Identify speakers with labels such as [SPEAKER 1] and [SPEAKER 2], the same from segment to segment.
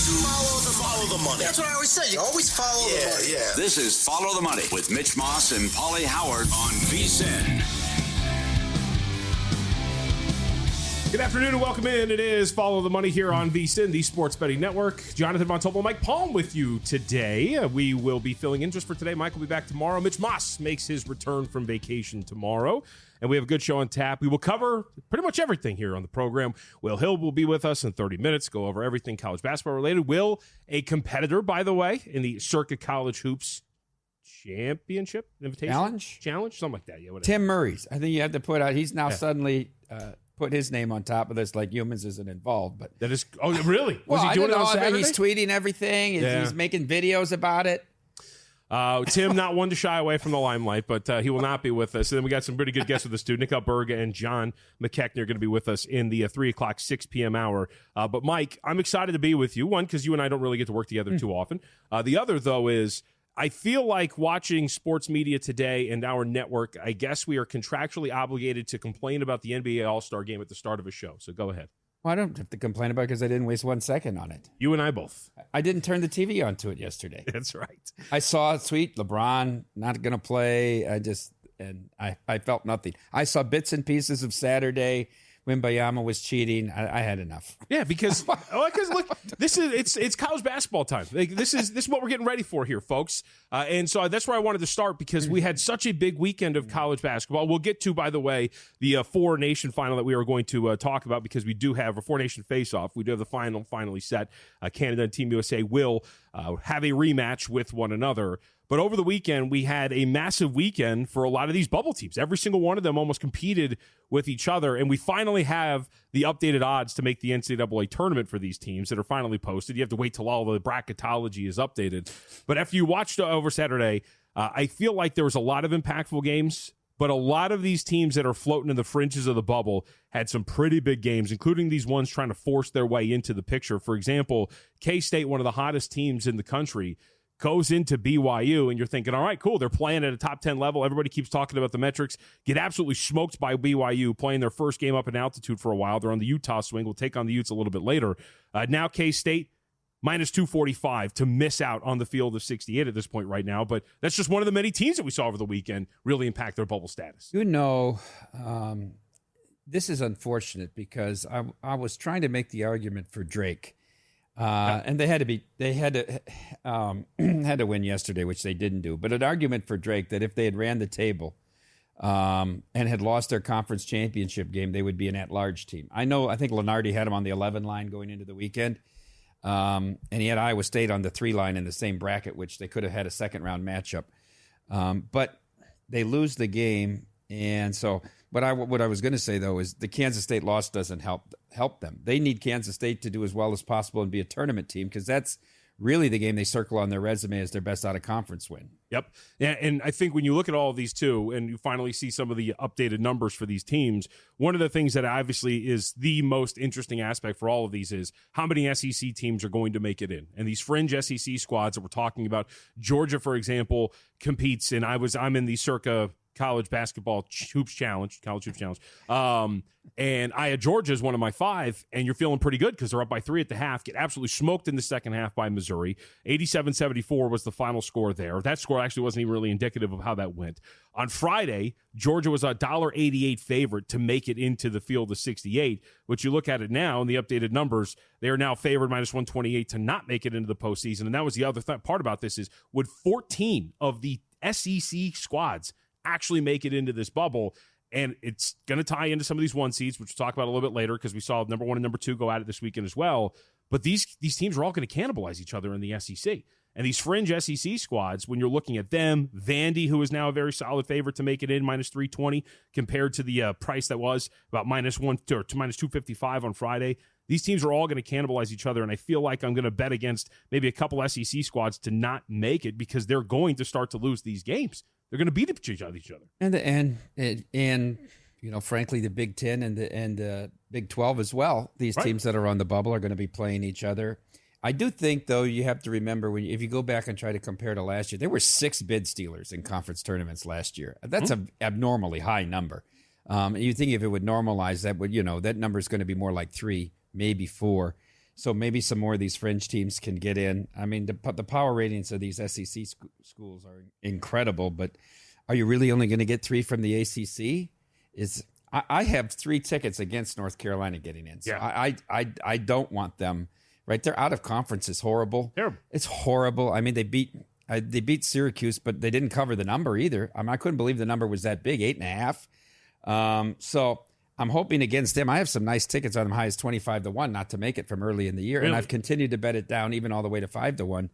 [SPEAKER 1] Follow the money. That's what I always say. You always follow the money. Yeah.
[SPEAKER 2] This is Follow the Money with Mitch Moss and Paulie Howard on VSiN.
[SPEAKER 3] Good afternoon and welcome in. It is Follow the Money here on VSiN, the Sports Betting Network. Jonathan Von Tobel, Mike Palm with you today. We will be filling in just for today. Mike will be back tomorrow. Mitch Moss makes his return from vacation tomorrow. And we have a good show on tap. We will cover pretty much everything here on the program. Will Hill will be with us in 30 minutes, go over everything college basketball related. Will, a competitor, by the way, in the Circa College Hoops Championship? Invitation? Challenge? Something like that. Yeah, whatever.
[SPEAKER 4] Tim Murray's. I think you have to put out, he's now suddenly put his name on top of this like Humans isn't involved. But
[SPEAKER 3] that is, oh, really?
[SPEAKER 4] Was he doing it on
[SPEAKER 3] Saturday?
[SPEAKER 4] He's tweeting everything. He's making videos about it.
[SPEAKER 3] Tim, not one to shy away from the limelight, but he will not be with us. And then we got some pretty good guests with us, too. Nick Alberga and John McKechnie are going to be with us in the 3 o'clock, 6 p.m. hour. But, Mike, I'm excited to be with you. One, because you and I don't really get to work together too often. The other, though, is I feel like watching sports media today and our network, I guess we are contractually obligated to complain about the NBA All-Star Game at the start of a show. So go ahead.
[SPEAKER 4] Well, I don't have to complain about it because I didn't waste 1 second on it.
[SPEAKER 3] You and I both.
[SPEAKER 4] I didn't turn the TV on to it yesterday.
[SPEAKER 3] That's right.
[SPEAKER 4] I saw a tweet, LeBron not going to play. I felt nothing. I saw bits and pieces of Saturday. Wembayama was cheating. I had enough.
[SPEAKER 3] Yeah, because look, it's college basketball time. Like, this is what we're getting ready for here, folks. And so that's where I wanted to start because we had such a big weekend of college basketball. We'll get to, by the way, the Four Nation final that we are going to talk about because we do have a Four Nation face-off. We do have the final finally set. Canada and Team USA will have a rematch with one another. But over the weekend, we had a massive weekend for a lot of these bubble teams. Every single one of them almost competed with each other. And we finally have the updated odds to make the NCAA tournament for these teams that are finally posted. You have to wait till all the bracketology is updated. But after you watched over Saturday, I feel like there was a lot of impactful games. But a lot of these teams that are floating in the fringes of the bubble had some pretty big games, including these ones trying to force their way into the picture. For example, K-State, one of the hottest teams in the country, goes into BYU, and you're thinking, all right, cool, they're playing at a top 10 level. Everybody keeps talking about the metrics. Get absolutely smoked by BYU, playing their first game up in altitude for a while. They're on the Utah swing. We'll take on the Utes a little bit later. Now K-State, minus 245 to miss out on the field of 68 at this point right now. But that's just one of the many teams that we saw over the weekend really impact their bubble status.
[SPEAKER 4] You know, this is unfortunate because I was trying to make the argument for Drake. And they had to win yesterday, which they didn't do. But an argument for Drake that if they had ran the table and had lost their conference championship game, they would be an at-large team. I think Lenardi had him on the 11 line going into the weekend, and he had Iowa State on the 3 line in the same bracket, which they could have had a second-round matchup. But they lose the game, and so what I was going to say, though, is the Kansas State loss doesn't help them. They need Kansas State to do as well as possible and be a tournament team because that's really the game they circle on their resume as their best out-of-conference win.
[SPEAKER 3] Yep. Yeah, and I think when you look at all of these, too, and you finally see some of the updated numbers for these teams, one of the things that obviously is the most interesting aspect for all of these is how many SEC teams are going to make it in. And these fringe SEC squads that we're talking about, Georgia, for example, competes, and I'm in the Circa College Basketball Hoops Challenge, College Hoops Challenge. And I had Georgia as one of my 5, and you're feeling pretty good because they're up by 3 at the half, get absolutely smoked in the second half by Missouri. 87-74 was the final score there. That score actually wasn't even really indicative of how that went. On Friday, Georgia was a $1.88 favorite to make it into the field of 68, which you look at it now in the updated numbers, they are now favored minus 128 to not make it into the postseason. And that was the other part about this is would 14 of the SEC squads actually make it into this bubble, and it's going to tie into some of these 1 seeds, which we'll talk about a little bit later because we saw number 1 and number 2 go at it this weekend as well. But these teams are all going to cannibalize each other in the SEC. And these fringe SEC squads, when you're looking at them, Vandy, who is now a very solid favorite to make it in, minus 320, compared to the price that was about minus 255 on Friday. These teams are all going to cannibalize each other, and I feel like I'm going to bet against maybe a couple SEC squads to not make it because they're going to start to lose these games. They're going to beat each other.
[SPEAKER 4] And you know, frankly, the Big Ten and the Big 12 as well. These teams that are on the bubble are going to be playing each other. I do think, though, you have to remember if you go back and try to compare to last year, there were 6 bid stealers in conference tournaments last year. That's an abnormally high number. You think if it would normalize, that number is going to be more like 3, maybe 4. So maybe some more of these fringe teams can get in. I mean, the power ratings of these SEC schools are incredible, but are you really only going to get 3 from the ACC? I have 3 tickets against North Carolina getting in. So
[SPEAKER 3] Yeah.
[SPEAKER 4] I don't want them. Right, they're out of conference is horrible.
[SPEAKER 3] Terrible.
[SPEAKER 4] It's horrible. I mean, they beat Syracuse, but they didn't cover the number either. I mean, I couldn't believe the number was that big, 8.5. So I'm hoping against them. I have some nice tickets on them, high as 25-1, not to make it from early in the year,
[SPEAKER 3] Really?
[SPEAKER 4] and I've continued to bet it down, even all the way to 5-1.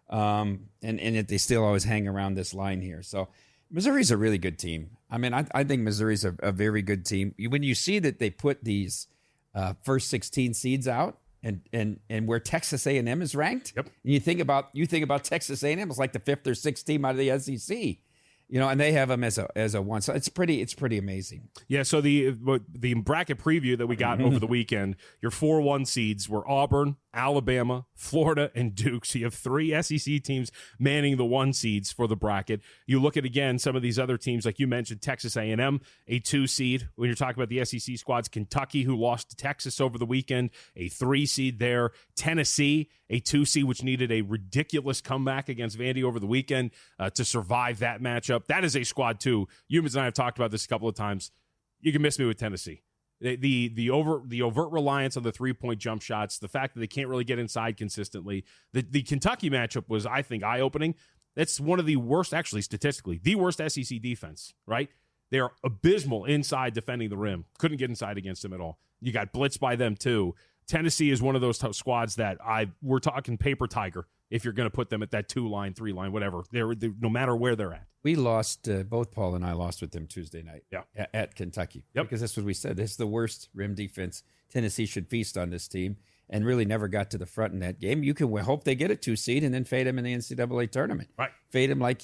[SPEAKER 4] And yet they still always hang around this line here. So Missouri's a really good team. I mean, I think Missouri's a very good team. When you see that they put these first 16 seeds out, and where Texas A&M is ranked,
[SPEAKER 3] Yep.
[SPEAKER 4] and you think about Texas A&M, it's like the 5th or 6th team out of the SEC, and they have them as a 1. So it's pretty amazing.
[SPEAKER 3] Yeah, so the bracket preview that we got over the weekend, your 4-1 seeds were Auburn, Alabama, Florida, and Duke. So you have 3 SEC teams manning the 1 seeds for the bracket. You look at, again, some of these other teams, like you mentioned, Texas A&M, a 2 seed. When you're talking about the SEC squads, Kentucky, who lost to Texas over the weekend, a 3 seed there. Tennessee, a 2 seed, which needed a ridiculous comeback against Vandy over the weekend to survive that matchup. That is a squad, too. Humans and I have talked about this a couple of times. You can miss me with Tennessee. The overt reliance on the 3-point jump shots, the fact that they can't really get inside consistently. The Kentucky matchup was, I think, eye-opening. That's one of the worst, actually, statistically, the worst SEC defense, right? They are abysmal inside defending the rim. Couldn't get inside against them at all. You got blitzed by them, too. Tennessee is one of those squads that we're talking paper tiger if you're going to put them at that 2-line, 3-line, whatever. They're no matter where they're at.
[SPEAKER 4] We lost, both Paul and I lost with them Tuesday night at Kentucky.
[SPEAKER 3] Yep.
[SPEAKER 4] Because that's what we said. This is the worst rim defense. Tennessee should feast on this team, and really never got to the front in that game. You can hope they get a 2 seed and then fade them in the NCAA tournament.
[SPEAKER 3] Right.
[SPEAKER 4] Fade them like,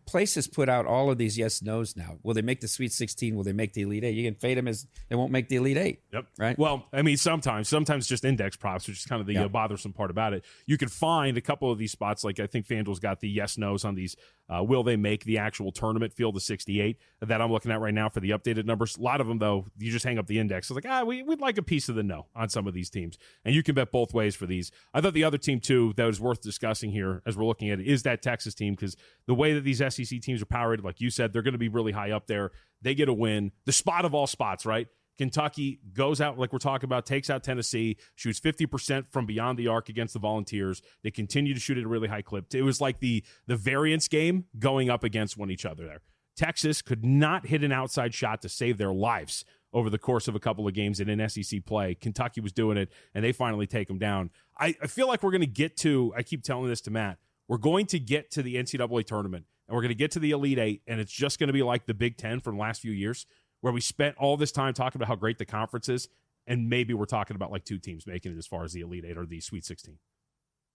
[SPEAKER 4] places put out all of these yes-nos now. Will they make the Sweet 16? Will they make the Elite 8? You can fade them as they won't make the Elite 8.
[SPEAKER 3] Yep.
[SPEAKER 4] Right.
[SPEAKER 3] Well, I mean, sometimes just index props, which is kind of the bothersome part about it. You can find a couple of these spots, like I think FanDuel's got the yes-nos on these. Will they make the actual tournament field of 68 that I'm looking at right now for the updated numbers? A lot of them, though, you just hang up the index. It's like, we'd like a piece of the no on some of these teams. And you can bet both ways for these. I thought the other team, too, that was worth discussing here as we're looking at it is that Texas team, because the way that these SEC teams are powered, like you said, they're going to be really high up there. They get a win. The spot of all spots, right? Kentucky goes out, like we're talking about, takes out Tennessee, shoots 50% from beyond the arc against the Volunteers. They continue to shoot at a really high clip. It was like the variance game going up against each other there. Texas could not hit an outside shot to save their lives over the course of a couple of games in SEC play. Kentucky was doing it, and they finally take them down. I feel like we're going to get to, I keep telling this to Matt, we're going to get to the NCAA tournament, and we're going to get to the Elite 8, and it's just going to be like the Big Ten from the last few years, where we spent all this time talking about how great the conference is, and maybe we're talking about like 2 teams making it as far as the Elite 8 or the Sweet 16.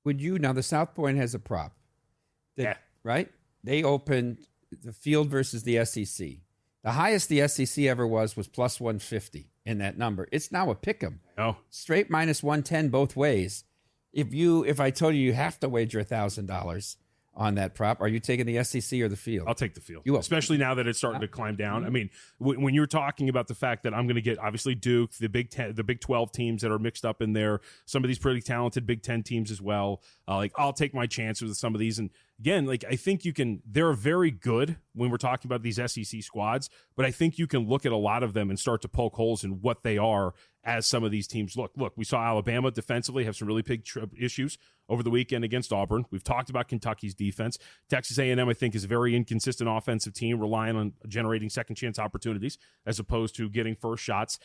[SPEAKER 4] Now the South Point has a prop. Right? They opened the field versus the SEC. The highest the SEC ever was plus 150 in that number. It's now a pick 'em.
[SPEAKER 3] Oh.
[SPEAKER 4] Straight minus 110 both ways. If I told you have to wager $1,000 on that prop, are you taking the SEC or the field?
[SPEAKER 3] I'll take the field.
[SPEAKER 4] You will.
[SPEAKER 3] Especially now that it's starting to climb down. I mean, when you're talking about the fact that I'm going to get, obviously, Duke, the Big 10, the Big 12 teams that are mixed up in there, some of these pretty talented Big 10 teams as well, I'll take my chances with some of these. And again, I think they're very good when we're talking about these SEC squads, but I think you can look at a lot of them and start to poke holes in what they are as some of these teams look. Look, we saw Alabama defensively have some really big issues over the weekend against Auburn. We've talked about Kentucky's defense. Texas A&M, I think, is a very inconsistent offensive team, relying on generating second chance opportunities as opposed to getting first shots.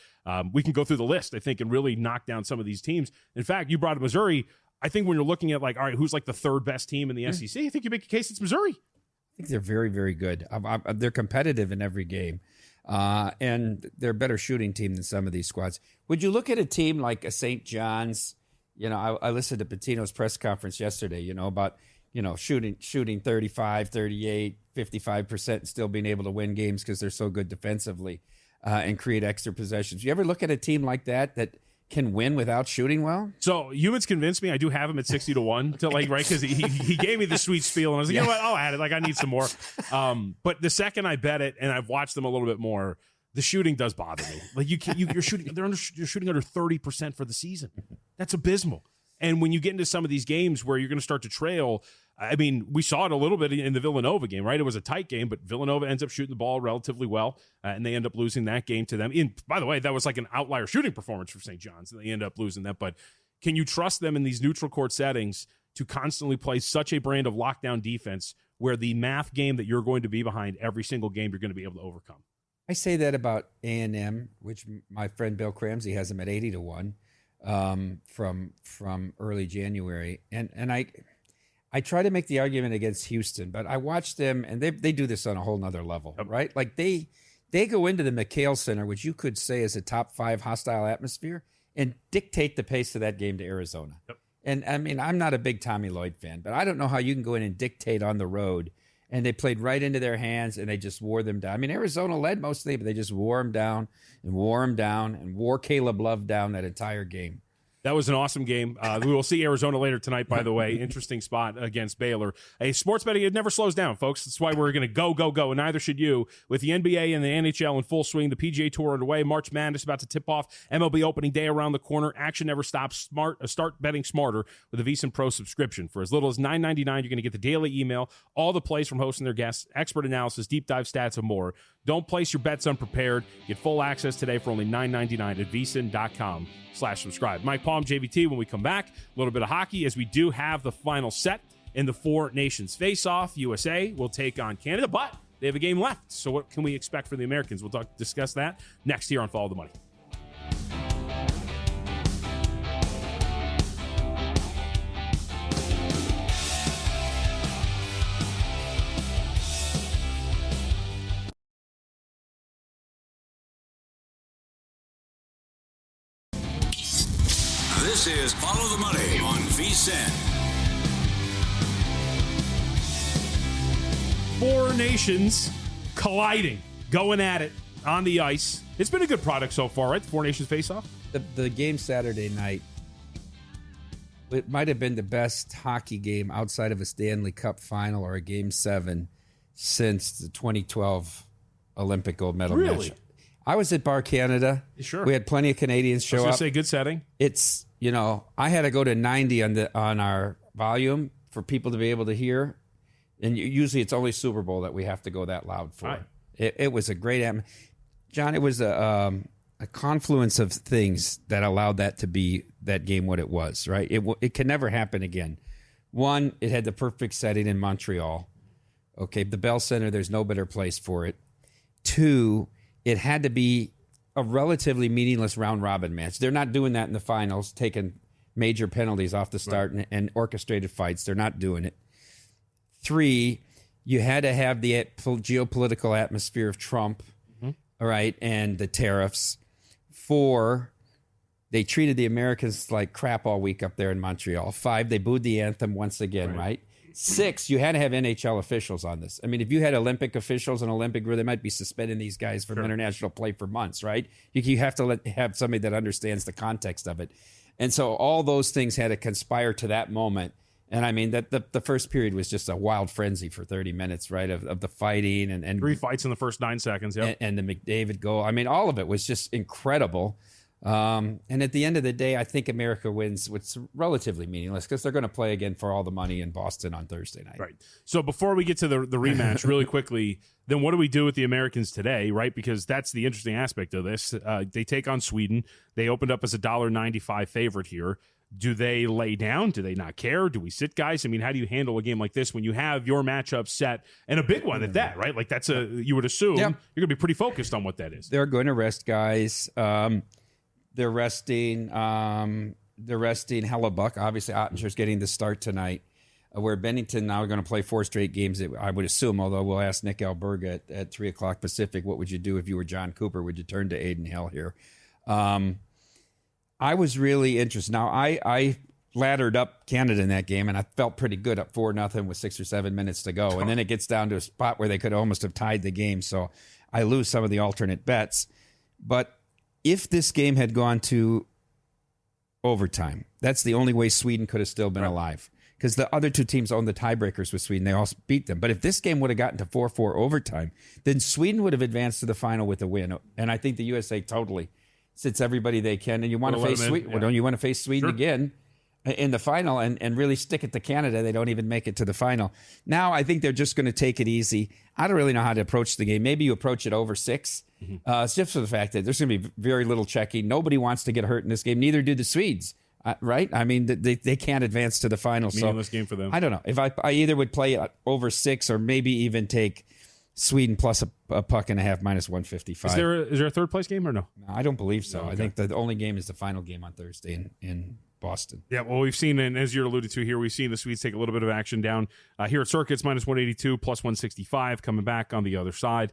[SPEAKER 3] We can go through the list, I think, and really knock down some of these teams. In fact, you brought up Missouri. I think when you're looking at all right, who's the third best team in the SEC, I think you make a case it's Missouri.
[SPEAKER 4] I think they're very, very good. They're competitive in every game. And they're a better shooting team than some of these squads. Would you look at a team like a St. John's? I listened to Pitino's press conference yesterday, about, shooting 35, 38, 55% and still being able to win games because they're so good defensively and create extra possessions. You ever look at a team like that can win without shooting well?
[SPEAKER 3] So Humans convinced me. I do have him at 60-1 to right, because he gave me the sweet spiel, and I was like, you know what, I'll add it. I need some more. But the second I bet it, and I've watched them a little bit more, the shooting does bother me. Like you're shooting under 30% for the season. That's abysmal. And when you get into some of these games where you're going to start to trail, I mean, we saw it a little bit in the Villanova game, right? It was a tight game, but Villanova ends up shooting the ball relatively well, and they end up losing that game to them. By the way, that was like an outlier shooting performance for St. John's. They end up losing that. But can you trust them in these neutral court settings to constantly play such a brand of lockdown defense where the math game that you're going to be behind every single game you're going to be able to overcome?
[SPEAKER 4] I say that about A&M, which my friend Bill Cramsey has them at 80-1 from early January. And I try to make the argument against Houston, but I watch them, and they do this on a whole nother level, right? Like they go into the McHale Center, which you could say is a top 5 hostile atmosphere, and dictate the pace of that game to Arizona. Yep. And I mean, I'm not a big Tommy Lloyd fan, but I don't know how you can go in and dictate on the road. And they played right into their hands, and they just wore them down. I mean, Arizona led most of the game, but they just wore them down and wore them down and wore Caleb Love down that entire game.
[SPEAKER 3] That was an awesome game. We will see Arizona later tonight, by the way. Interesting spot against Baylor. Hey, sports betting, it never slows down, folks. That's why we're going to go, and neither should you. With the NBA and the NHL in full swing, the PGA Tour underway, March Madness about to tip off, MLB opening day around the corner. Action never stops. Start betting smarter with a VSiN Pro subscription. For as little as $9.99, you're going to get the daily email, all the plays from hosts and their guests, expert analysis, deep dive stats, and more. Don't place your bets unprepared. Get full access today for only $9.99 at vsin.com/subscribe. Mike Palm, JVT, when we come back, a little bit of hockey as we do have the final set in the Four Nations face-off. USA will take on Canada, but they have a game left. So what can we expect for the Americans? We'll discuss that next here on Follow the Money.
[SPEAKER 2] This is Follow the Money on VSiN.
[SPEAKER 3] Four nations colliding, going at it on the ice. It's been a good product so far, right? The Four Nations face-off.
[SPEAKER 4] The game Saturday night, it might have been the best hockey game outside of a Stanley Cup final or a Game 7 since the 2012 Olympic gold medal match. I was at Bar Canada.
[SPEAKER 3] Sure.
[SPEAKER 4] We had plenty of Canadians show up.
[SPEAKER 3] I was going to say, good setting.
[SPEAKER 4] It's, I had to go to 90 on our volume for people to be able to hear. And usually it's only Super Bowl that we have to go that loud for. Right. It was a great John, it was a confluence of things that allowed that to be that game what it was, right? It can never happen again. One, it had the perfect setting in Montreal. Okay, the Bell Center, there's no better place for it. Two, it had to be a relatively meaningless round-robin match. They're not doing that in the finals, taking major penalties off the start and orchestrated fights. They're not doing it. Three, you had to have the geopolitical atmosphere of Trump, all right, and the tariffs. Four, they treated the Americans like crap all week up there in Montreal. Five, they booed the anthem once again, right? Six, you had to have NHL officials on this. I mean, if you had Olympic officials and Olympic, they might be suspending these guys from international play for months, right? You have to have somebody that understands the context of it. And so all those things had to conspire to that moment. And I mean, that the first period was just a wild frenzy for 30 minutes, right? Of the fighting and
[SPEAKER 3] 3 fights in the first 9 seconds,
[SPEAKER 4] and the McDavid goal. I mean, all of it was just incredible. And at the end of the day, I think America wins, which is relatively meaningless because they're going to play again for all the money in Boston on Thursday night.
[SPEAKER 3] Right. So before we get to the rematch really quickly, then what do we do with the Americans today, right? Because that's the interesting aspect of this. They take on Sweden. They opened up as a $1.95 favorite here. Do they lay down? Do they not care? Do we sit guys? I mean, how do you handle a game like this when you have your matchup set and a big one at that, right? Like you would assume you're going to be pretty focused on what that is.
[SPEAKER 4] They're going to rest guys. They're resting Hellebuck. Obviously, Ottinger's getting the start tonight. Where Bennington now are going to play 4 straight games, I would assume, although we'll ask Nick Alberga at 3 o'clock Pacific, what would you do if you were John Cooper? Would you turn to Aiden Hill here? I was really interested. Now, I laddered up Canada in that game, and I felt pretty good up 4-0 with 6 or 7 minutes to go. And then it gets down to a spot where they could almost have tied the game. So I lose some of the alternate bets. But if this game had gone to overtime, that's the only way Sweden could have still been alive. because the other two teams own the tiebreakers with Sweden. They all beat them. But if this game would have gotten to 4-4 overtime, then Sweden would have advanced to the final with a win. And I think the USA totally sits everybody they can. And you want to face Sweden. Well, don't you want to face Sweden again in the final and really stick it to Canada? They don't even make it to the final. Now I think they're just going to take it easy. I don't really know how to approach the game. Maybe you approach it over 6. It's just for the fact that there's going to be very little checking. Nobody wants to get hurt in this game. Neither do the Swedes. Right? I mean, they can't advance to the final.
[SPEAKER 3] Meaningless game for them.
[SPEAKER 4] I don't know. If I either would play it over 6 or maybe even take Sweden plus a puck and a half minus 155.
[SPEAKER 3] Is there a third place game or no?
[SPEAKER 4] No, I don't believe so.
[SPEAKER 3] No, okay.
[SPEAKER 4] I think the only game is the final game on Thursday in Boston.
[SPEAKER 3] Yeah, well, we've seen, and as you're alluded to here, we've seen the Swedes take a little bit of action down here at Circuits, minus 182, plus 165, coming back on the other side.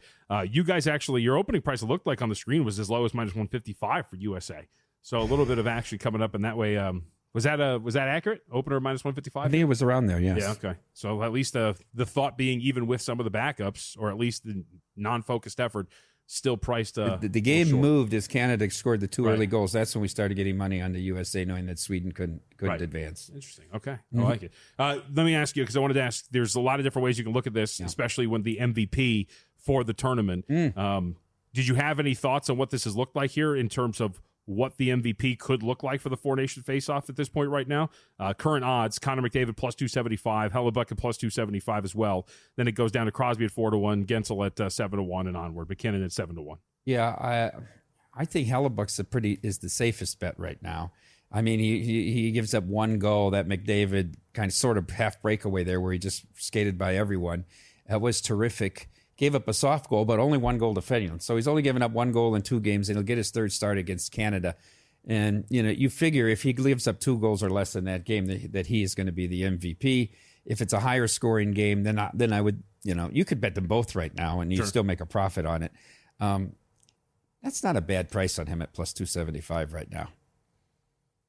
[SPEAKER 3] You guys actually, your opening price, it looked like on the screen, was as low as minus 155 for USA. So a little bit of action coming up in that way. Was that accurate? Opener minus 155?
[SPEAKER 4] I think it was around there, yes.
[SPEAKER 3] Yeah, okay. So at least the thought being, even with some of the backups, or at least the non-focused effort, still priced.
[SPEAKER 4] The game moved as Canada scored the 2 early goals. That's when we started getting money on the USA, knowing that Sweden couldn't advance.
[SPEAKER 3] Interesting. Okay, I like it. Let me ask you, because I wanted to ask. There's a lot of different ways you can look at this, especially when the MVP for the tournament. Did you have any thoughts on what this has looked like here in terms of what the MVP could look like for the four-nation face-off at this point right now? Current odds, Connor McDavid plus 275, Hellebuck at plus 275 as well. Then it goes down to Crosby at 4-1, Gensel at 7-1 and onward, McKinnon at 7-1.
[SPEAKER 4] Yeah, I think Hellebuck's is the safest bet right now. I mean, he gives up 1 goal, that McDavid kind of sort of half breakaway there where he just skated by everyone. That was terrific. Gave up a soft goal, but only 1 goal defending him. So he's only given up 1 goal in 2 games, and he'll get his 3rd start against Canada. And, you figure if he gives up 2 goals or less in that game, that he is going to be the MVP. If it's a higher scoring game, then I would, you could bet them both right now, and you'd still make a profit on it. That's not a bad price on him at plus 275 right now.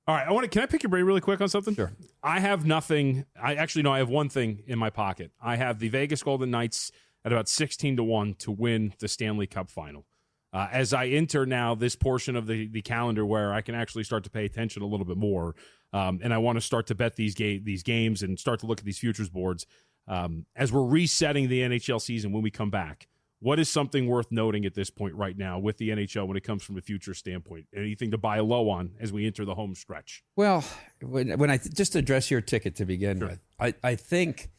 [SPEAKER 3] All right, can I pick your brain really quick on something?
[SPEAKER 4] Sure.
[SPEAKER 3] I have nothing. I have one thing in my pocket. I have the Vegas Golden Knights at about 16-1 to win the Stanley Cup final. As I enter now this portion of the calendar where I can actually start to pay attention a little bit more, and I want to start to bet these games and start to look at these futures boards, as we're resetting the NHL season when we come back, what is something worth noting at this point right now with the NHL when it comes from a future standpoint? Anything to buy low on as we enter the home stretch?
[SPEAKER 4] Well, when I just address your ticket to begin with, I think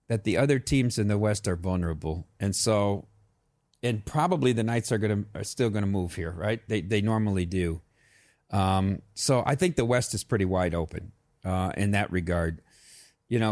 [SPEAKER 4] that the other teams in the West are vulnerable. And probably the Knights are still going to move here, right? They normally do. So I think the West is pretty wide open in that regard.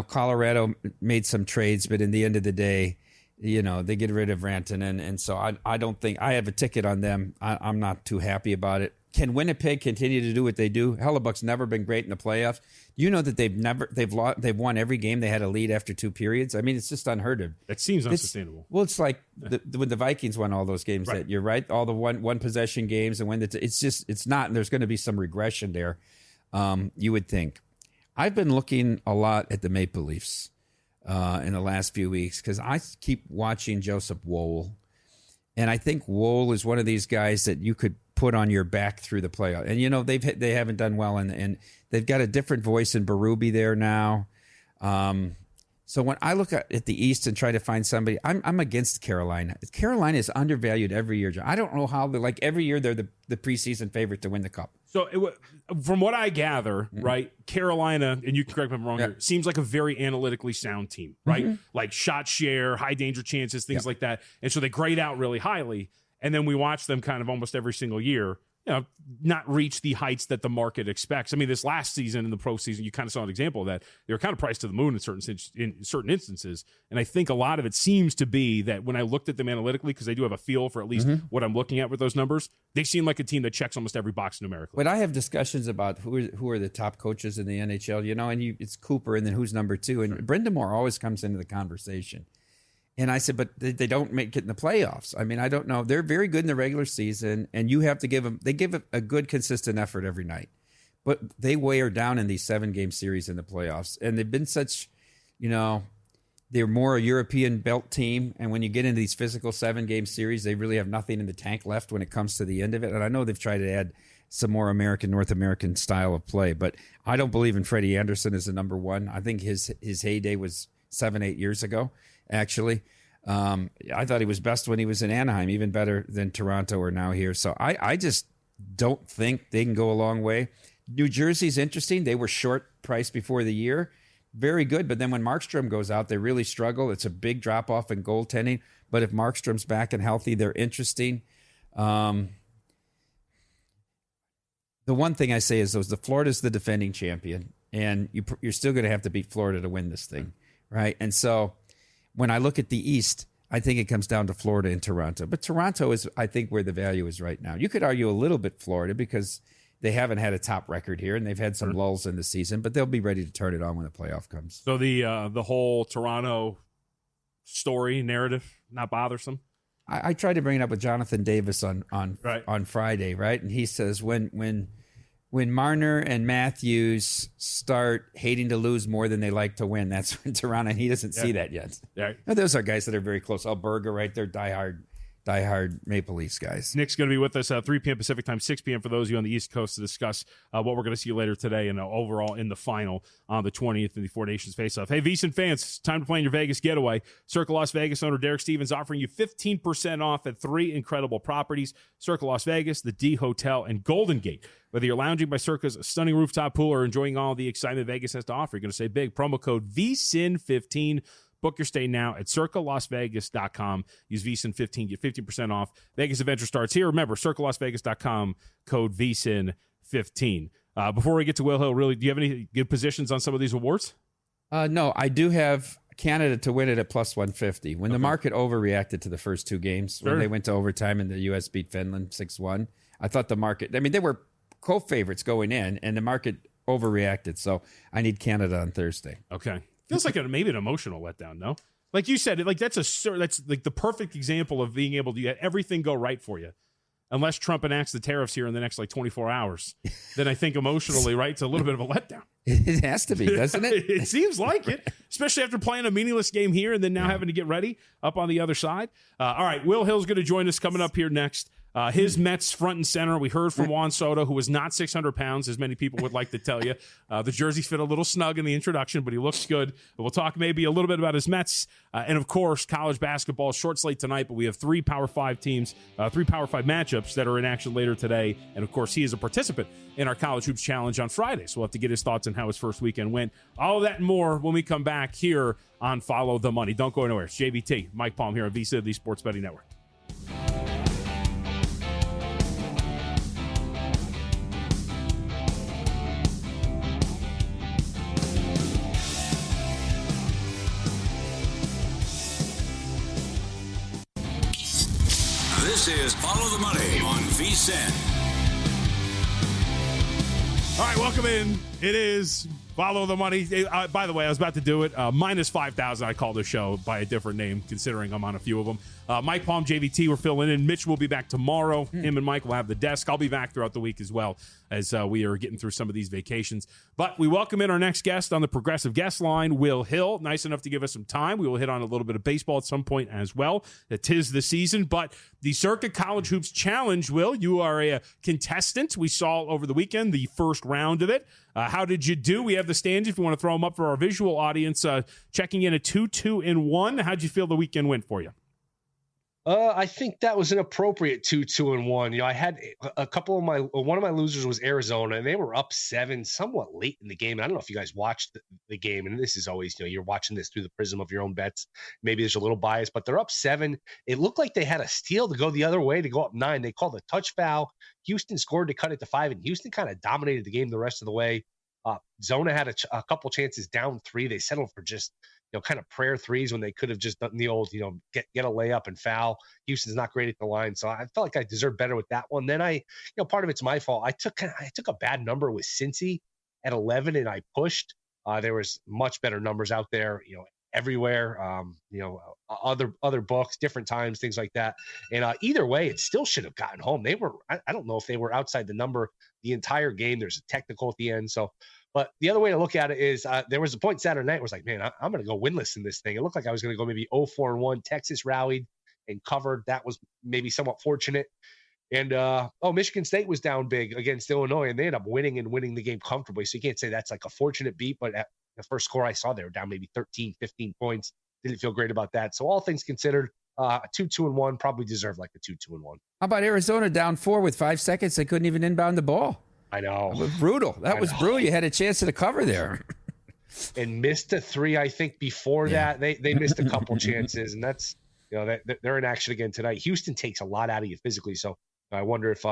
[SPEAKER 4] Colorado made some trades, but in the end of the day, they get rid of Rantanen. And so I don't think I have a ticket on them. I'm not too happy about it. Can Winnipeg continue to do what they do? Hellebuck's never been great in the playoffs. That they've won every game they had a lead after 2 periods. I mean, it's just unheard of.
[SPEAKER 3] It seems unsustainable.
[SPEAKER 4] It's like when the Vikings won all those games. That you're right, all the one possession games, and when it's not. And there's going to be some regression there. You would think. I've been looking a lot at the Maple Leafs in the last few weeks because I keep watching Joseph Woll, and I think Woll is one of these guys that you could put on your back through the playoff. And they haven't done well, and they've got a different voice in Berube there now. So when I look at the East and try to find somebody, I'm against Carolina. Carolina is undervalued every year. I don't know how every year they're the preseason favorite to win the cup.
[SPEAKER 3] So from what I gather, right, Carolina, and you can correct me if I'm wrong here, seems like a very analytically sound team, right? Like shot share, high danger chances, things like that. And so they grade out really highly. And then we watch them kind of almost every single year, not reach the heights that the market expects. I mean, this last season in the pro season, you kind of saw an example of that. They were kind of priced to the moon in certain instances. And I think a lot of it seems to be that when I looked at them analytically, because they do have a feel for at least what I'm looking at with those numbers, they seem like a team that checks almost every box numerically.
[SPEAKER 4] But I have discussions about who are the top coaches in the NHL, and it's Cooper and then who's number 2. And Brendan Moore always comes into the conversation. And I said, but they don't make it in the playoffs. I mean, I don't know. They're very good in the regular season, and you have to give them – they give a good, consistent effort every night. But they wear down in these 7-game series in the playoffs. And they've been such – they're more a European belt team. And when you get into these physical 7-game series, they really have nothing in the tank left when it comes to the end of it. And I know they've tried to add some more North American style of play. But I don't believe in Freddie Anderson as the number one. I think his heyday was 7-8 years ago, actually. I thought he was best when he was in Anaheim, even better than Toronto or now here. So I just don't think they can go a long way. New Jersey's interesting. They were short priced before the year. Very good. But then when Markstrom goes out, they really struggle. It's a big drop off in goaltending. But if Markstrom's back and healthy, they're interesting. The one thing I say is the Florida's the defending champion, and you're still going to have to beat Florida to win this thing, right? And so when I look at the East, I think it comes down to Florida and Toronto. But Toronto is, I think, where the value is right now. You could argue a little bit Florida because they haven't had a top record here, and they've had some lulls in the season, but they'll be ready to turn it on when the playoff comes.
[SPEAKER 3] So the whole Toronto story narrative, not bothersome?
[SPEAKER 4] I tried to bring it up with Jonathan Davis on Friday, right? And he says when Marner and Matthews start hating to lose more than they like to win, that's when Toronto, and he doesn't see that yet. Yeah. Now, those are guys that are very close. Alberga, right? They're diehard Maple Leafs guys.
[SPEAKER 3] Nick's going to be with us 3 p.m. Pacific time, 6 p.m. for those of you on the East Coast to discuss what we're going to see later today and overall in the final on the 20th in the Four Nations face-off. Hey, VSiN fans, it's time to plan your Vegas getaway. Circle Las Vegas owner Derek Stevens offering you 15% off at 3 incredible properties: Circle Las Vegas, the D Hotel, and Golden Gate. Whether you're lounging by Circa's stunning rooftop pool or enjoying all the excitement Vegas has to offer, you're going to say big. Promo code VSiN15. Book your stay now at circalasvegas.com. Use VSiN15, get 15% off. Vegas Adventure starts here. Remember, circalasvegas.com, code VSiN15. Before we get to Will Hill, really, do you have any good positions on some of these awards?
[SPEAKER 4] No, I do have Canada to win it at plus 150. When the market overreacted to the first two games, when they went to overtime and the U.S. beat Finland 6-1, I thought the market, they were co-favorites going in, and the market overreacted. So I need Canada on Thursday.
[SPEAKER 3] Okay. Feels like maybe an emotional letdown, no? Like you said, that's like the perfect example of being able to get everything go right for you. Unless Trump enacts the tariffs here in the next 24 hours, then I think emotionally, right, it's a little bit of a letdown.
[SPEAKER 4] It has to be, doesn't it?
[SPEAKER 3] It seems like it, especially after playing a meaningless game here and then now having to get ready up on the other side. All right, Will Hill's going to join us coming up here next. His Mets front and center. We heard from Juan Soto, who was not 600 pounds, as many people would like to tell you. The jerseys fit a little snug in the introduction, but he looks good. But we'll talk maybe a little bit about his Mets. And, of course, college basketball, short slate tonight, but we have 3 Power 5 teams, 3 Power 5 matchups that are in action later today. And, of course, he is a participant in our College Hoops Challenge on Friday. So we'll have to get his thoughts on how his first weekend went. All of that and more when we come back here on Follow the Money. Don't go anywhere. It's JVT, Mike Palm here on VSiN, the Sports Betting Network.
[SPEAKER 2] This is Follow the Money on VSiN.
[SPEAKER 3] All right, welcome in. It is Follow the Money. By the way, I was about to do it. Minus 5,000, I call the show by a different name, considering I'm on a few of them. Mike Palm, JVT, we're filling in. Mitch will be back tomorrow. Him and Mike will have the desk. I'll be back throughout the week as well, as we are getting through some of these vacations. But we welcome in our next guest on the Progressive Guest Line, Will Hill. Nice enough to give us some time. We will hit on a little bit of baseball at some point as well. It is the season, but the Circa College Hoops Challenge, Will, you are a contestant. We saw over the weekend the first round of it. How did you do? We have the standings if you want to throw them up for our visual audience. Checking in at 2-2-1. How'd you feel the weekend went for you?
[SPEAKER 5] I think that was an appropriate 2-2-1. I had a couple of one of my losers was Arizona, and they were up 7 somewhat late in the game. And I don't know if you guys watched the game, and this is always, you're watching this through the prism of your own bets. Maybe there's a little bias, but they're up 7. It looked like they had a steal to go the other way to go up 9. They called a touch foul. Houston scored to cut it to 5, and Houston kind of dominated the game the rest of the way. Zona had a couple chances down 3. They settled for just kind of prayer threes when they could have just done the old, get a layup and foul. Houston's not great at the line. So I felt like I deserved better with that one. Then part of it's my fault. I took a bad number with Cincy at 11 and I pushed. There was much better numbers out there, everywhere, other books, different times, things like that. And either way, it still should have gotten home. They were, I don't know if they were outside the number the entire game. There's a technical at the end. So, but the other way to look at it is there was a point Saturday night where I was like, man, I'm going to go winless in this thing. It looked like I was going to go maybe 0-4-1. Texas rallied and covered. That was maybe somewhat fortunate. And Michigan State was down big against Illinois, and they ended up winning the game comfortably. So you can't say that's like a fortunate beat, but at the first score I saw, they were down maybe 13, 15 points. Didn't feel great about that. So all things considered, 2-2-1 probably deserved like a 2-2-1.
[SPEAKER 4] How about Arizona down 4 with 5 seconds? They couldn't even inbound the ball.
[SPEAKER 5] I know.
[SPEAKER 4] That was brutal. That was brutal. You had a chance to cover there.
[SPEAKER 5] And missed a 3, I think, before that. They missed a couple chances, and that's, they're in action again tonight. Houston takes a lot out of you physically, so I wonder if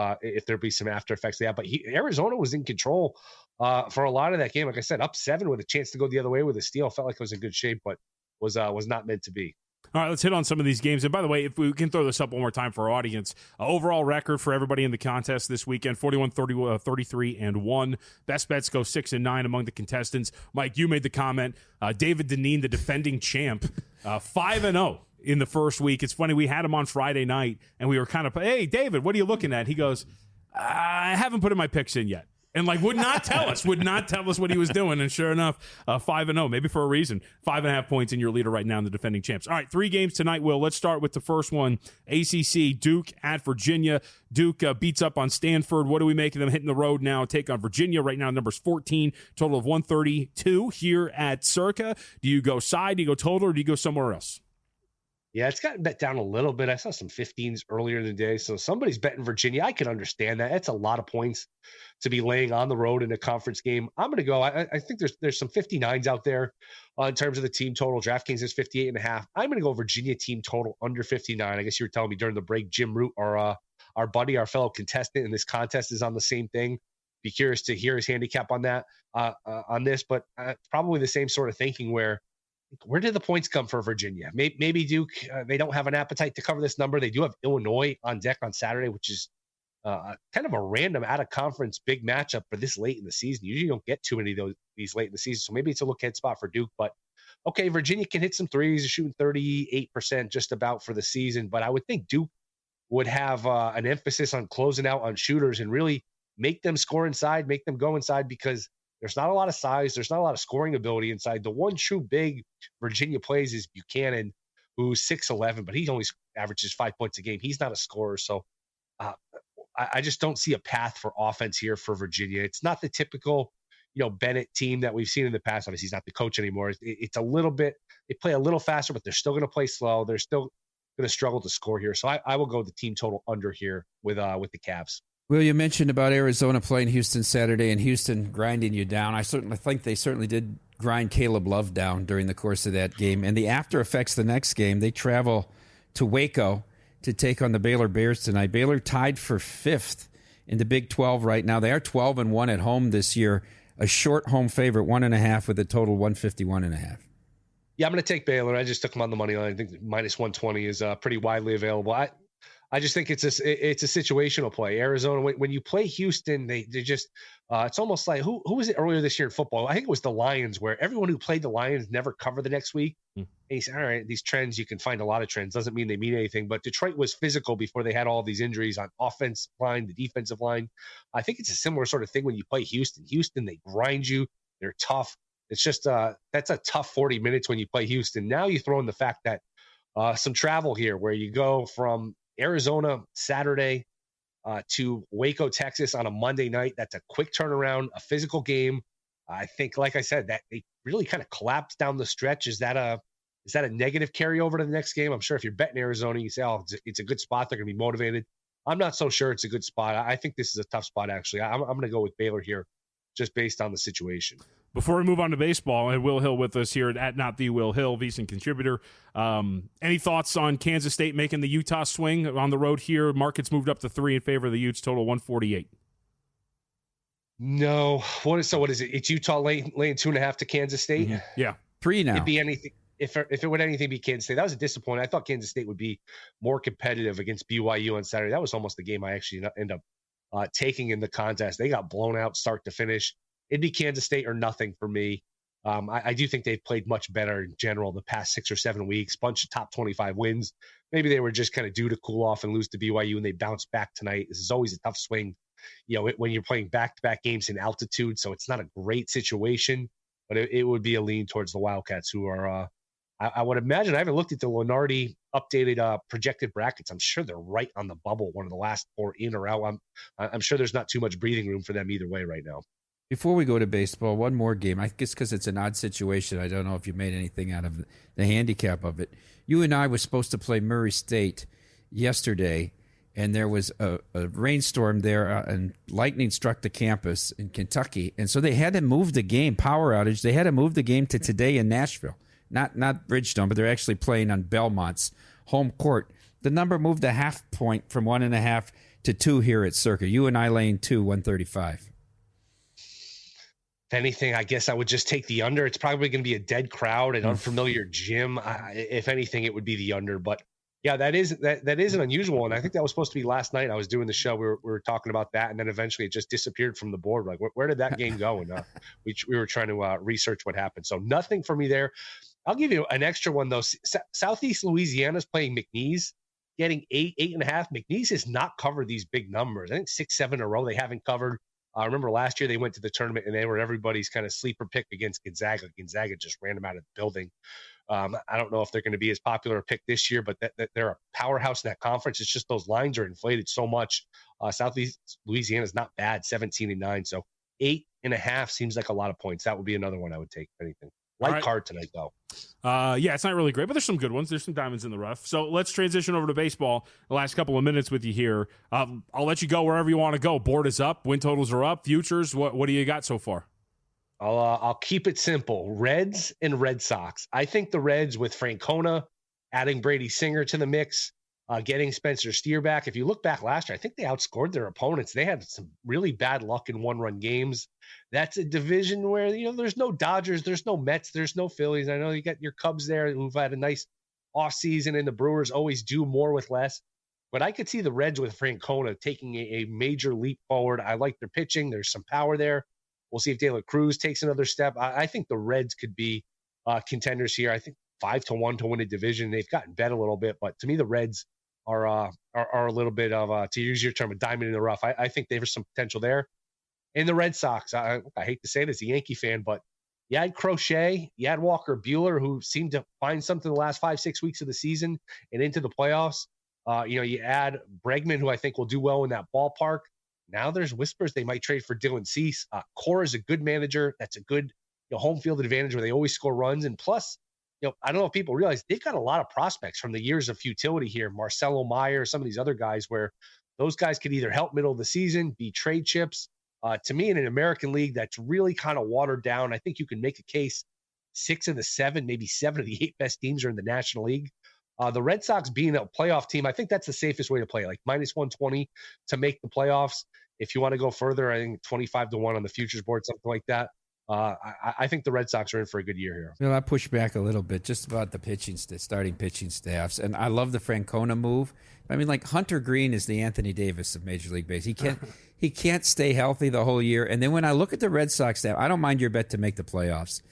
[SPEAKER 5] there'll be some after effects of that. But Arizona was in control for a lot of that game. Like I said, up 7 with a chance to go the other way with a steal. Felt like it was in good shape, but was not meant to be.
[SPEAKER 3] All right, let's hit on some of these games. And by the way, if we can throw this up one more time for our audience, overall record for everybody in the contest this weekend, 41-33-1. Best bets go 6-9 among the contestants. Mike, you made the comment. David Deneen, the defending champ, 5-0 in the first week. It's funny, we had him on Friday night, and we were kind of, hey, David, what are you looking at? He goes, I haven't put in my picks in yet. And would not tell us what he was doing. And sure enough, 5-0, maybe for a reason. 5.5 points in your leader right now in the defending champs. All right, 3 games tonight, Will. Let's start with the first one. ACC, Duke at Virginia. Duke beats up on Stanford. What do we make of them hitting the road now? Take on Virginia right now, numbers 14, total of 132 here at Circa. Do you go side, do you go total, or do you go somewhere else?
[SPEAKER 5] Yeah, it's gotten bet down a little bit. I saw some 15s earlier in the day. So somebody's betting Virginia. I can understand that. That's a lot of points to be laying on the road in a conference game. I'm going to go. I think there's some 59s out there in terms of the team total. DraftKings is 58.5. I'm going to go Virginia team total under 59. I guess you were telling me during the break, Jim Root, our buddy, our fellow contestant in this contest, is on the same thing. Be curious to hear his handicap on that, on this, but probably the same sort of thinking where did the points come for Virginia? Maybe Duke, they don't have an appetite to cover this number. They do have Illinois on deck on Saturday, which is kind of a random out-of-conference big matchup for this late in the season. You usually don't get too many of these late in the season, so maybe it's a look-ahead spot for Duke. But, okay, Virginia can hit some threes. They're shooting 38% just about for the season, but I would think Duke would have an emphasis on closing out on shooters and really make them score inside, make them go inside, because there's not a lot of size. There's not a lot of scoring ability inside. The one true big Virginia plays is Buchanan, who's 6'11", but he only averages 5 points a game. He's not a scorer. So I just don't see a path for offense here for Virginia. It's not the typical, Bennett team that we've seen in the past. Obviously, he's not the coach anymore. It's a little bit, they play a little faster, but they're still going to play slow. They're still going to struggle to score here. So I will go the team total under here with the Cavs.
[SPEAKER 4] Will, you mentioned about Arizona playing Houston Saturday and Houston grinding you down. I certainly think they did grind Caleb Love down during the course of that game. And the after effects the next game, they travel to Waco to take on the Baylor Bears tonight. Baylor tied for 5th in the Big 12 right now. They are 12-1 at home this year. A short home favorite, 1.5 with a total 151.5.
[SPEAKER 5] Yeah, I'm going to take Baylor. I just took them on the money line. I think minus 120 is pretty widely available. I just think it's a situational play. Arizona, when you play Houston, they just it's almost like who was it earlier this year in football? I think it was the Lions, where everyone who played the Lions never covered the next week. And he said, all right, these trends, you can find a lot of trends. Doesn't mean they mean anything. But Detroit was physical before they had all these injuries on offensive line, the defensive line. I think it's a similar sort of thing when you play Houston. Houston, they grind you. They're tough. It's just that's a tough 40 minutes when you play Houston. Now you throw in the fact that some travel here, where you go from Arizona Saturday to Waco, Texas on a Monday night. That's a quick turnaround, a physical game. I think, like I said, that they really kind of collapsed down the stretch. Is that a negative carryover to the next game? I'm sure if you're betting Arizona, you say, oh, it's a good spot. They're going to be motivated. I'm not so sure it's a good spot. I think this is a tough spot, actually. I'm going to go with Baylor here just based on the situation.
[SPEAKER 3] Before we move on to baseball, and Will Hill with us here at Not the Will Hill, VSiN Contributor. Any thoughts on Kansas State making the Utah swing on the road here? Markets moved up to 3 in favor of the Utes, total 148.
[SPEAKER 5] No. What is it? It's Utah laying 2.5 to Kansas State?
[SPEAKER 3] Mm-hmm. Yeah.
[SPEAKER 4] 3 now.
[SPEAKER 5] It'd be anything. If it would anything be Kansas State. That was a disappointment. I thought Kansas State would be more competitive against BYU on Saturday. That was almost the game I actually end up taking in the contest. They got blown out start to finish. It'd be Kansas State or nothing for me. I do think they've played much better in general the past 6 or 7 weeks. Bunch of top 25 wins. Maybe they were just kind of due to cool off and lose to BYU, and they bounce back tonight. This is always a tough swing, when you're playing back-to-back games in altitude. So it's not a great situation, but it would be a lean towards the Wildcats, who are, I would imagine, I haven't looked at the Lenardi updated projected brackets. I'm sure they're right on the bubble, one of the last 4 in or out. I'm sure there's not too much breathing room for them either way right now.
[SPEAKER 4] Before we go to baseball, one more game. I guess because it's an odd situation, I don't know if you made anything out of the handicap of it. You and I were supposed to play Murray State yesterday, and there was a rainstorm there, and lightning struck the campus in Kentucky. And so they had to move the game, power outage. They had to move the game to today in Nashville. Not Bridgestone, but they're actually playing on Belmont's home court. The number moved a half point from 1.5 to 2 here at Circa. You and I laying 2, 135.
[SPEAKER 5] If anything, I guess I would just take the under. It's probably going to be a dead crowd, an unfamiliar gym. If anything, it would be the under. But yeah, that is an unusual one. I think that was supposed to be last night. I was doing the show. We were talking about that, and then eventually it just disappeared from the board. Like, where did that game go? And we were trying to research what happened. So nothing for me there. I'll give you an extra one though. Southeast Louisiana's playing McNeese, getting 8.5. McNeese has not covered these big numbers. I think 6, 7 in a row they haven't covered. I remember last year they went to the tournament and they were everybody's kind of sleeper pick against Gonzaga. Gonzaga just ran them out of the building. I don't know if they're going to be as popular a pick this year, but they're a powerhouse in that conference. It's just those lines are inflated so much. Southeast Louisiana is not bad, 17-9. So 8.5 seems like a lot of points. That would be another one I would take, if anything. Light card tonight, though.
[SPEAKER 3] Yeah, it's not really great, but there's some good ones. There's some diamonds in the rough. So let's transition over to baseball. The last couple of minutes with you here. I'll let you go wherever you want to go. Board is up. Win totals are up. Futures, what do you got so far?
[SPEAKER 5] I'll keep it simple. Reds and Red Sox. I think the Reds with Francona, adding Brady Singer to the mix, getting Spencer Steer back. If you look back last year, I think they outscored their opponents. They had some really bad luck in one-run games. That's a division where, there's no Dodgers, there's no Mets, there's no Phillies. I know you got your Cubs there who've had a nice offseason, and the Brewers always do more with less. But I could see the Reds with Francona taking a major leap forward. I like their pitching. There's some power there. We'll see if De La Cruz takes another step. I think the Reds could be contenders here. I think 5-1 to win a division. They've gotten bet a little bit, but to me, the Reds are a little bit of, to use your term, a diamond in the rough. I think there's some potential there. And the Red Sox, I hate to say this, a Yankee fan, but you had Crochet, you had Walker Buehler, who seemed to find something the last 5-6 weeks of the season and into the playoffs. You add Bregman, who I think will do well in that ballpark. Now there's whispers they might trade for Dylan Cease. Cora is a good manager. That's a good home field advantage where they always score runs. And plus, I don't know if people realize they've got a lot of prospects from the years of futility here. Marcelo Meyer, some of these other guys where those guys could either help middle of the season, be trade chips. To me, in an American League that's really kind of watered down, I think you can make a case 6 of the 7, maybe 7 of the 8 best teams are in the National League. The Red Sox being a playoff team, I think that's the safest way to play, like minus 120 to make the playoffs. If you want to go further, I think 25-1 on the futures board, something like that. I think the Red Sox are in for a good year here.
[SPEAKER 4] I push back a little bit just about the starting pitching staffs, and I love the Francona move. I mean, like Hunter Green is the Anthony Davis of Major League Baseball. He can't stay healthy the whole year. And then when I look at the Red Sox staff, I don't mind your bet to make the playoffs,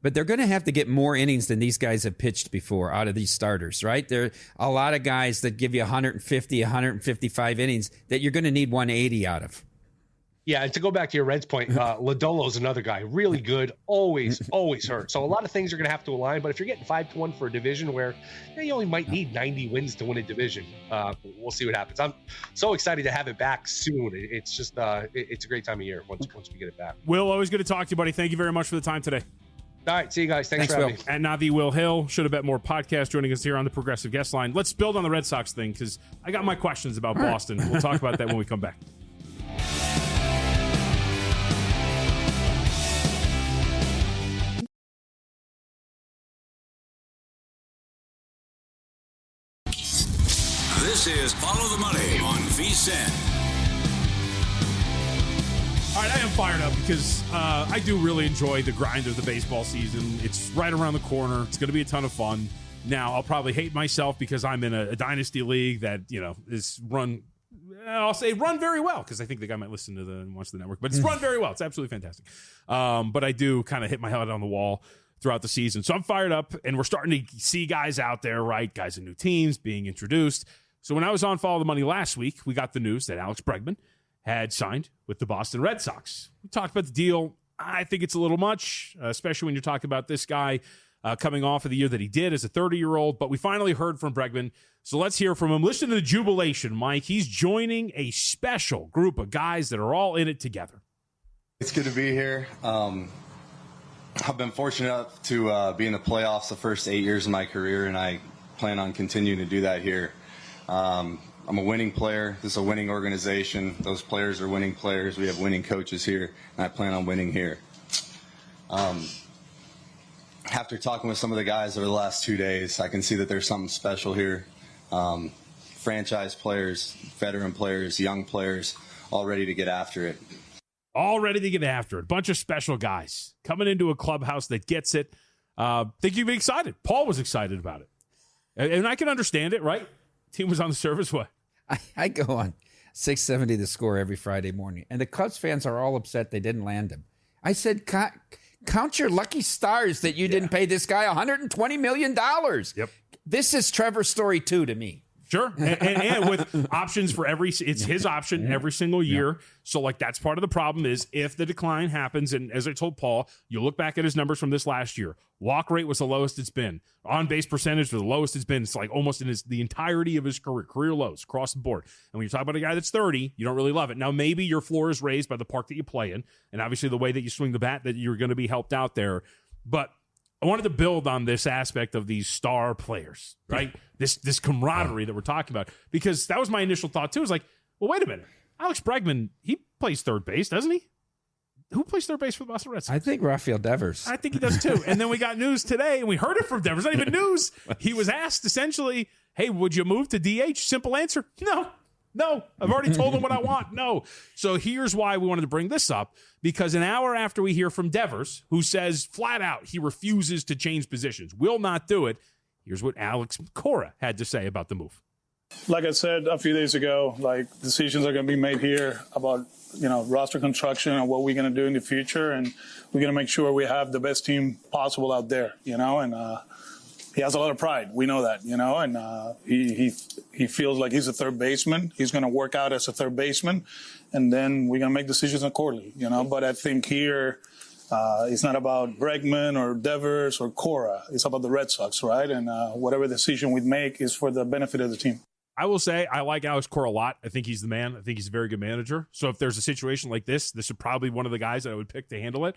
[SPEAKER 4] but they're going to have to get more innings than these guys have pitched before out of these starters, right? There are a lot of guys that give you 150, 155 innings that you're going to need 180 out of.
[SPEAKER 5] Yeah, and to go back to your Reds point, Lodolo is another guy, really good, always hurt. So a lot of things are going to have to align. But if you're getting 5-1 for a division where you only might need 90 wins to win a division, we'll see what happens. I'm so excited to have it back soon. It's just it's a great time of year once we get it back.
[SPEAKER 3] Will, always good to talk to you, buddy. Thank you very much for the time today.
[SPEAKER 5] All right, see you guys. Thanks for having me.
[SPEAKER 3] And now the Will Hill, Should Have Bet More podcast, joining us here on the Progressive Guest Line. Let's build on the Red Sox thing because I got my questions about Boston. We'll talk about that when we come back.
[SPEAKER 2] This is Follow the Money on VSiN.
[SPEAKER 3] All right, I am fired up because I do really enjoy the grind of the baseball season. It's right around the corner. It's going to be a ton of fun. Now, I'll probably hate myself because I'm in a dynasty league that, is run, I'll say run very well because I think the guy might listen to and watch the network, but it's run very well. It's absolutely fantastic. But I do kind of hit my head on the wall throughout the season. So I'm fired up, and we're starting to see guys out there, right? Guys in new teams being introduced. So when I was on Follow the Money last week, we got the news that Alex Bregman had signed with the Boston Red Sox. We talked about the deal. I think it's a little much, especially when you're talking about this guy. coming off of the year that he did as a 30-year-old. But we finally heard from Bregman, so let's hear from him. Listen to the jubilation, Mike. He's joining a special group of guys that are all in it together.
[SPEAKER 6] It's good to be here. I've been fortunate enough to be in the playoffs the first 8 years of my career, and I plan on continuing to do that here. I'm a winning player. This is a winning organization. Those players are winning players. We have winning coaches here, and I plan on winning here. After talking with some of the guys over the last 2 days, I can see that there's something special here. Franchise players, veteran players, young players, all ready to get after it.
[SPEAKER 3] All ready to get after it. Bunch of special guys coming into a clubhouse that gets it. Think you'd be excited. Paul was excited about it. And I can understand it, right? Team was on the service. What?
[SPEAKER 4] I go on 670 The Score every Friday morning, and the Cubs fans are all upset they didn't land him. I said, count your lucky stars that you didn't pay this guy $120 million.
[SPEAKER 3] Yep.
[SPEAKER 4] This is Trevor's story, too, to me.
[SPEAKER 3] Sure. And with options for it's his option every single year. Yeah. So, like, that's part of the problem is if the decline happens, and as I told Paul, you look back at his numbers from this last year. Walk rate was the lowest it's been. On-base percentage was the lowest it's been. It's like almost in the entirety of his career lows across the board. And when you talk about a guy that's 30, you don't really love it. Now, maybe your floor is raised by the park that you play in, and obviously the way that you swing the bat, that you're going to be helped out there. But I wanted to build on this aspect of these star players, right? This camaraderie that we're talking about, because that was my initial thought too. It was like, well, wait a minute. Alex Bregman, he plays third base, doesn't he? Who plays third base for the Boston Red Sox?
[SPEAKER 4] I think Rafael Devers.
[SPEAKER 3] I think he does too. And then we got news today, and we heard it from Devers. Not even news. He was asked essentially, hey, would you move to DH? Simple answer, no. I've already told him what I want. No. So here's why we wanted to bring this up, because an hour after we hear from Devers, who says flat out he refuses to change positions, will not do it, here's what Alex Cora had to say about the move.
[SPEAKER 7] Like I said a few days ago, like decisions are going to be made here about, roster construction and what we're going to do in the future. And we're going to make sure we have the best team possible out there, and he has a lot of pride. We know that, and he feels like he's a third baseman. He's going to work out as a third baseman, and then we're going to make decisions accordingly, But I think here it's not about Bregman or Devers or Cora. It's about the Red Sox, right? And whatever decision we make is for the benefit of the team.
[SPEAKER 3] I will say I like Alex Cora a lot. I think he's the man. I think he's a very good manager. So if there's a situation like this is probably one of the guys that I would pick to handle it.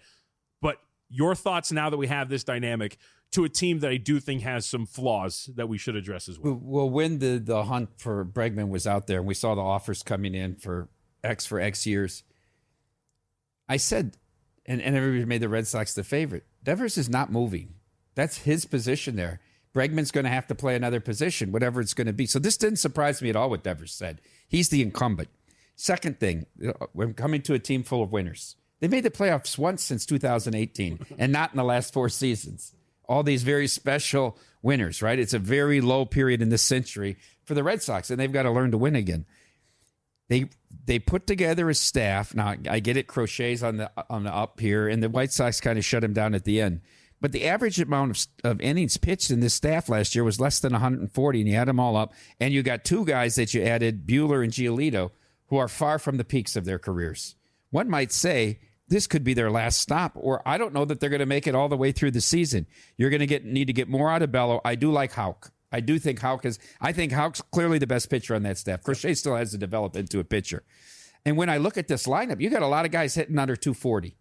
[SPEAKER 3] But your thoughts now that we have this dynamic to a team that I do think has some flaws that we should address as well.
[SPEAKER 4] Well, when the hunt for Bregman was out there and we saw the offers coming in for X years, I said, and everybody made the Red Sox the favorite, Devers is not moving. That's his position there. Bregman's going to have to play another position, whatever it's going to be. So this didn't surprise me at all what Devers said. He's the incumbent. Second thing, we're coming to a team full of winners. They made the playoffs once since 2018 and not in the last 4 seasons. All these very special winners, right? It's a very low period in this century for the Red Sox, and they've got to learn to win again. They put together a staff. Now, I get it, Crochet's on the up here, and the White Sox kind of shut him down at the end. But the average amount of innings pitched in this staff last year was less than 140, and you add them all up, and you got 2 guys that you added, Buehler and Giolito, who are far from the peaks of their careers. One might say this could be their last stop, or I don't know that they're going to make it all the way through the season. You're going to need to get more out of Bello. I do like Houck. I do think I think Houck's clearly the best pitcher on that staff. Crochet still has to develop into a pitcher. And when I look at this lineup, you got a lot of guys hitting under 240.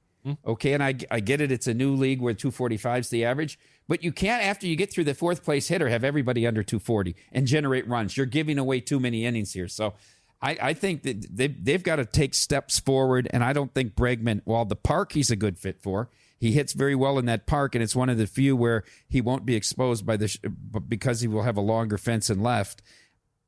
[SPEAKER 4] Okay, and I get it. It's a new league where 245 is the average, but you can't, after you get through the 4th place hitter, have everybody under 240 and generate runs. You're giving away too many innings here. So I think that they've got to take steps forward, and I don't think Bregman, while the park he's a good fit for, he hits very well in that park, and it's one of the few where he won't be exposed by because he will have a longer fence and left.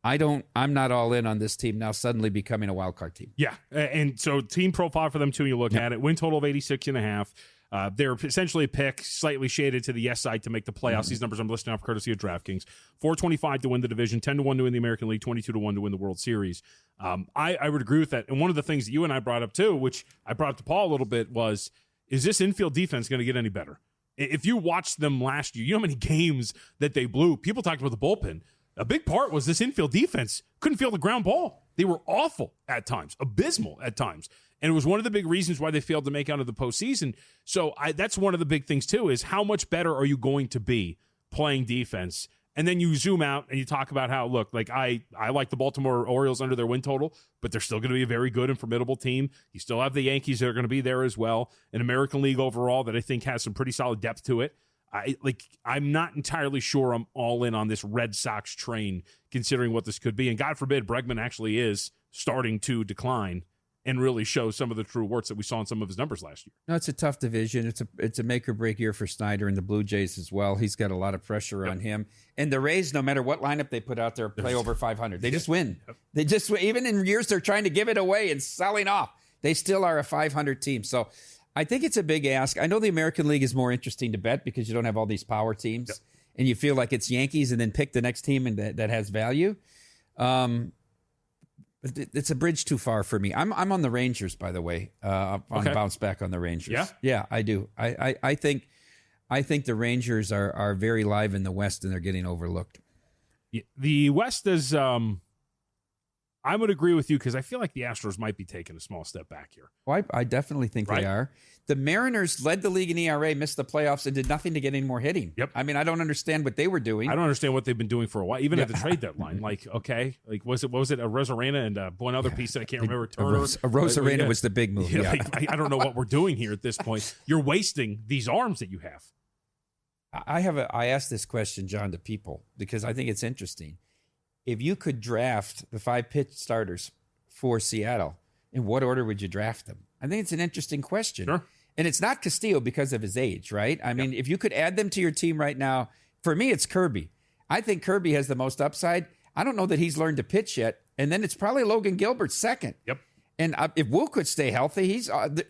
[SPEAKER 4] I'm not all in on this team now suddenly becoming a wild card team.
[SPEAKER 3] Yeah. And so team profile for them too, you look at it, win total of 86.5. They're essentially a pick, slightly shaded to the yes side to make the playoffs. Mm-hmm. These numbers I'm listing off courtesy of DraftKings. 425 to win the division, 10-1 to win the American League, 22-1 to win the World Series. I would agree with that. And one of the things that you and I brought up too, which I brought up to Paul a little bit, was, is this infield defense going to get any better? If you watched them last year, you know how many games that they blew? People talked about the bullpen. A big part was this infield defense couldn't feel the ground ball. They were awful at times, abysmal at times. And it was one of the big reasons why they failed to make out of the postseason. So that's one of the big things, too, is how much better are you going to be playing defense? And then you zoom out and you talk about how, look, like I like the Baltimore Orioles under their win total, but they're still going to be a very good and formidable team. You still have the Yankees that are going to be there as well. An American League overall that I think has some pretty solid depth to it. I'm not entirely sure I'm all in on this Red Sox train, considering what this could be. And God forbid Bregman actually is starting to decline and really show some of the true warts that we saw in some of his numbers last year.
[SPEAKER 4] No, it's a tough division. It's a make or break year for Snyder and the Blue Jays as well. He's got a lot of pressure on him. And the Rays, no matter what lineup they put out there, play over 500. They just win. They just, even in years they're trying to give it away and selling off, they still are a 500 team. So I think it's a big ask. I know the American League is more interesting to bet because you don't have all these power teams and you feel like it's Yankees and then pick the next team and that has value. It's a bridge too far for me. I'm on the Rangers, by the way. On bounce back on the Rangers. Yeah, I do. I think the Rangers are very live in the West and they're getting overlooked.
[SPEAKER 3] The West is. I would agree with you because I feel like the Astros might be taking a small step back here.
[SPEAKER 4] Well, I definitely think they are. The Mariners led the league in ERA, missed the playoffs, and did nothing to get any more hitting.
[SPEAKER 3] Yep.
[SPEAKER 4] I mean, I don't understand what they were doing.
[SPEAKER 3] I don't understand what they've been doing for a while, even at the trade deadline. Like, okay, like what was it a Rosarena and one other piece that I can't remember? Turner.
[SPEAKER 4] A Rosarena was the big move. Yeah.
[SPEAKER 3] Like, I don't know what we're doing here at this point. You're wasting these arms that you have.
[SPEAKER 4] I asked this question, John, to people because I think it's interesting. If you could draft the 5 pitch starters for Seattle, in what order would you draft them? I think it's an interesting question.
[SPEAKER 3] Sure.
[SPEAKER 4] And it's not Castillo because of his age, right? I mean, if you could add them to your team right now, for me, it's Kirby. I think Kirby has the most upside. I don't know that he's learned to pitch yet. And then it's probably Logan Gilbert second.
[SPEAKER 3] Yep.
[SPEAKER 4] And if Wu could stay healthy,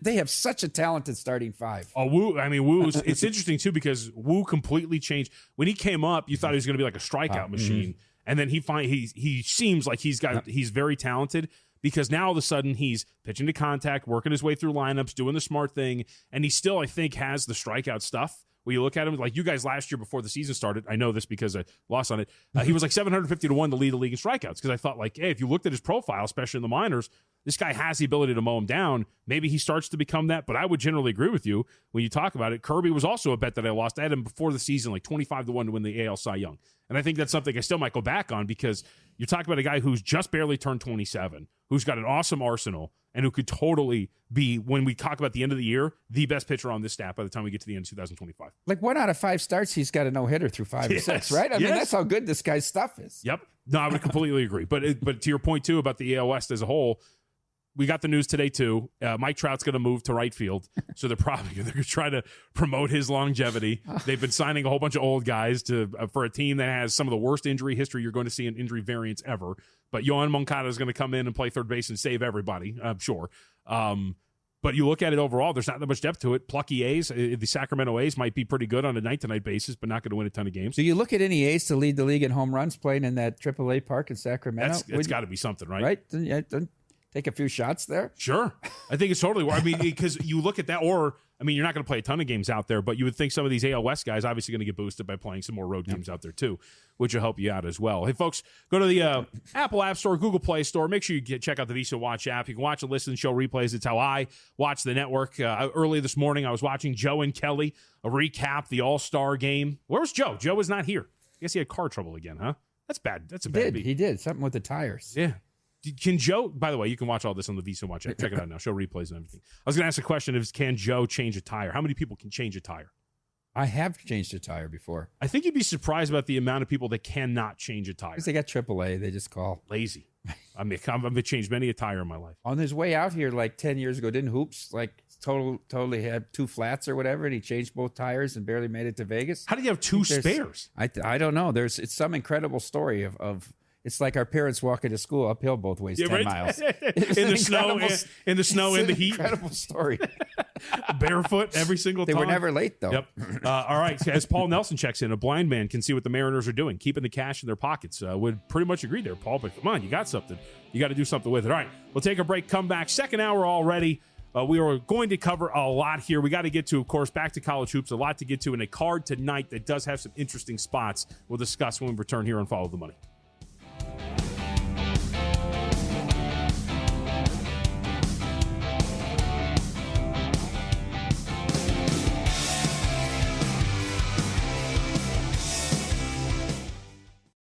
[SPEAKER 4] they have such a talented starting 5.
[SPEAKER 3] Oh, Wu! I mean, Wu's. It's interesting too because Wu completely changed when he came up. You thought he was going to be like a strikeout machine, and then he seems like he's very talented because now all of a sudden he's pitching to contact, working his way through lineups, doing the smart thing, and he still I think has the strikeout stuff. When you look at him, like you guys last year before the season started, I know this because I lost on it. He was like 750-1 to lead the league in strikeouts because I thought like, hey, if you looked at his profile, especially in the minors, this guy has the ability to mow him down. Maybe he starts to become that, but I would generally agree with you when you talk about it. Kirby was also a bet that I lost. I had him before the season, like 25-1 to win the AL Cy Young. And I think that's something I still might go back on because you're talking about a guy who's just barely turned 27, who's got an awesome arsenal, and who could totally be, when we talk about the end of the year, the best pitcher on this staff by the time we get to the end of 2025.
[SPEAKER 4] Like 1 out of 5 starts, he's got a no-hitter through 5 or 6, right? I mean, that's how good this guy's stuff is.
[SPEAKER 3] Yep. No, I would completely agree. But to your point, too, about the AL West as a whole, we got the news today, too. Mike Trout's going to move to right field, so they're going to try to promote his longevity. They've been signing a whole bunch of old guys for a team that has some of the worst injury history you're going to see in injury variants ever. But Yohan Moncada is going to come in and play third base and save everybody, I'm sure. But you look at it overall, there's not that much depth to it. Plucky A's, the Sacramento A's might be pretty good on a night-to-night basis, but not going to win a ton of games.
[SPEAKER 4] Do you look at any A's to lead the league in home runs playing in that AAA park in Sacramento?
[SPEAKER 3] It's got to be something, right?
[SPEAKER 4] Right? Then take a few shots there?
[SPEAKER 3] Sure. I think it's totally. I mean, because you look at that, or, I mean, you're not going to play a ton of games out there, but you would think some of these AL West guys obviously going to get boosted by playing some more road games out there too, which will help you out as well. Hey, folks, go to the Apple App Store, Google Play Store. Make sure you check out the VSiN Watch app. You can watch and listen to show replays. It's how I watch the network. Early this morning, I was watching Joe and Kelly recap the All-Star game. Where's Joe? Joe was not here. I guess he had car trouble again, huh? That's bad. That's a bad beat.
[SPEAKER 4] He did. Something with the tires.
[SPEAKER 3] Yeah. Can Joe, by the way, you can watch all this on the VSiN Watch app. Check it out now. Show replays and everything. I was going to ask a question can Joe change a tire? How many people can change a tire?
[SPEAKER 4] I have changed a tire before.
[SPEAKER 3] I think you'd be surprised about the amount of people that cannot change a tire.
[SPEAKER 4] Because they got AAA. They just call.
[SPEAKER 3] Lazy. I mean, I've changed many a tire in my life.
[SPEAKER 4] On his way out here like 10 years ago, didn't Hoops totally had 2 flats or whatever, and he changed both tires and barely made it to Vegas?
[SPEAKER 3] How did you have 2 spares?
[SPEAKER 4] I don't know. It's some incredible story of it's like our parents walking to school uphill both ways, 10 miles.
[SPEAKER 3] in the snow, in the heat.
[SPEAKER 4] Incredible story.
[SPEAKER 3] Barefoot every single time.
[SPEAKER 4] They were never late, though.
[SPEAKER 3] Yep. All right. As Paul Nelson checks in, a blind man can see what the Mariners are doing, keeping the cash in their pockets. Would pretty much agree there, Paul, but come on, you got something. You got to do something with it. All right. We'll take a break, come back. Second hour already. We are going to cover a lot here. We got to get to, of course, back to college hoops, a lot to get to, and a card tonight that does have some interesting spots we'll discuss when we return here on Follow the Money.